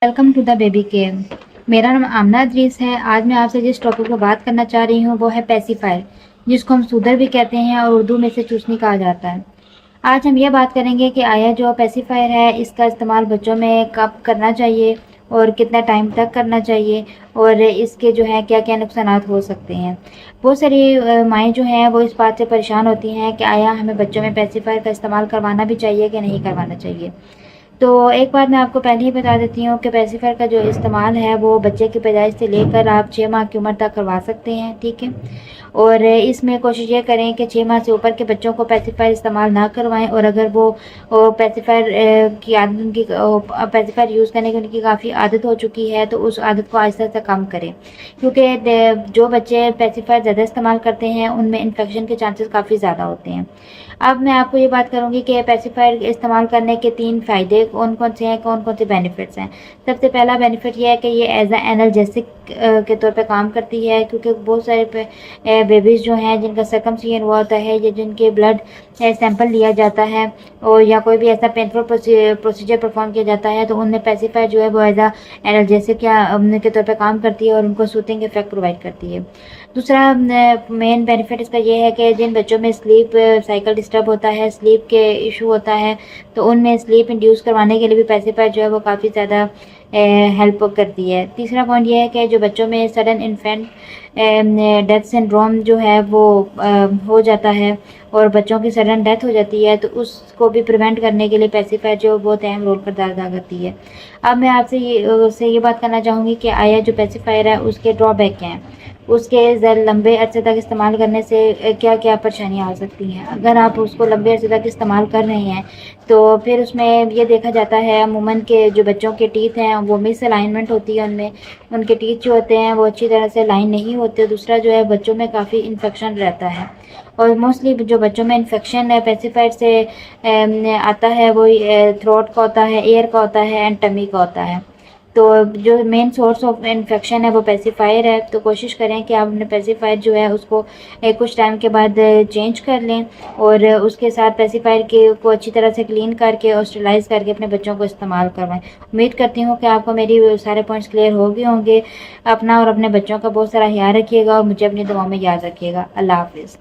Welcome to the baby care. मेरा नाम आमना अदरीस है। आज मैं आपसे जिस टॉपिक पर बात करना चाह रही हूँ वो है पेसिफायर, जिसको हम सूदर भी कहते हैं और उर्दू में से चूसनी कहा जाता है। आज हम ये बात करेंगे कि आया जो पेसिफायर है इसका इस्तेमाल बच्चों में कब करना चाहिए और कितना टाइम तक करना चाहिए और इसके जो है क्या क्या नुकसानात हो सकते हैं। बहुत सारी माएँ जो हैं वो इस बात से परेशान होती हैं कि आया हमें बच्चों में पेसिफायर का इस्तेमाल करवाना भी चाहिए कि नहीं करवाना चाहिए। तो एक बात मैं आपको पहले ही बता देती हूँ कि पेसिफायर का जो इस्तेमाल है वो बच्चे की पैदाइश से लेकर आप 6 माह की उम्र तक करवा सकते हैं, ठीक है। और इसमें कोशिश ये करें कि 6 माह से ऊपर के बच्चों को पेसिफायर इस्तेमाल ना करवाएं और अगर वो पेसिफायर की आदत उनकी पेसिफायर यूज़ करने की उनकी काफ़ी आदत हो चुकी है तो उस आदत को आहिस्ता आहिस्ता कम करें, क्योंकि जो बच्चे पेसिफायर ज़्यादा इस्तेमाल करते हैं उनमें इन्फेक्शन के चांसेस काफ़ी ज़्यादा होते हैं। अब मैं आपको ये बात करूँगी कि पेसिफायर इस्तेमाल करने के 3 फ़ायदे कौन कौन से हैं, कौन कौन से बेनिफिट्स हैं। सबसे पहला बेनिफिट ये है कि ये एज अ एनाल्जेसिक के तौर पे काम करती है, क्योंकि बहुत सारे बेबीज़ जो हैं जिनका सर्कमसिजन हुआ होता है या जिनके ब्लड सैंपल लिया जाता है और या कोई भी ऐसा पेनफुल प्रोसीजर परफॉर्म किया जाता है तो उनमें पेसिफायर जो है वो एज अ एनाल्जेसिक के तौर पे काम करती है और उनको सूथिंग इफेक्ट प्रोवाइड करती है। दूसरा मेन बेनिफिट इसका ये है कि जिन बच्चों में स्लीप साइकिल डिस्टर्ब होता है, स्लीप के इशू होता है, तो उनमें स्लीप इंड्यूस करवाने के लिए भी पेसिफायर जो है वो काफ़ी ज़्यादा हेल्प करती है। तीसरा पॉइंट ये है कि जो बच्चों में सडन इन्फेंट डेथ सिंड्रोम जो है वो हो जाता है और बच्चों की सडन डेथ हो जाती है तो उसको भी प्रिवेंट करने के लिए पेसिफायर जो बहुत अहम रोल अदा करती है। अब मैं आपसे ये बात करना चाहूँगी कि आया जो पेसिफायर है उसके ड्रॉबैक क्या हैं, उसके लंबे अरसे तक इस्तेमाल करने से क्या क्या परेशानियाँ हो सकती हैं। अगर आप उसको लंबे अरसे तक इस्तेमाल कर रहे हैं तो फिर उसमें ये देखा जाता है अमूमन के जो बच्चों के टीथ हैं वो मिस अलाइनमेंट होती है, उनमें उनके टीथ जो होते हैं वो अच्छी तरह से लाइन नहीं होते। दूसरा जो है बच्चों में काफ़ी इन्फेक्शन रहता है और मोस्टली जो बच्चों में इन्फेक्शन है पेसिफायर से आता है वो थ्रोट का होता है, एयर का होता है एंड टमी का होता है। तो जो मेन सोर्स ऑफ इन्फेक्शन है वो पेसिफायर है, तो कोशिश करें कि आप अपने पेसिफायर जो है उसको कुछ टाइम के बाद चेंज कर लें और उसके साथ पेसिफायर के को अच्छी तरह से क्लीन करके और स्टरलाइज करके अपने बच्चों को इस्तेमाल करवाएं। उम्मीद करती हूँ कि आपको मेरी सारे पॉइंट्स क्लियर हो गए होंगे। अपना और अपने बच्चों का बहुत सारा ख्याल रखिएगा और मुझे अपनी दुआओं में याद रखिएगा। अल्लाह हाफिज़।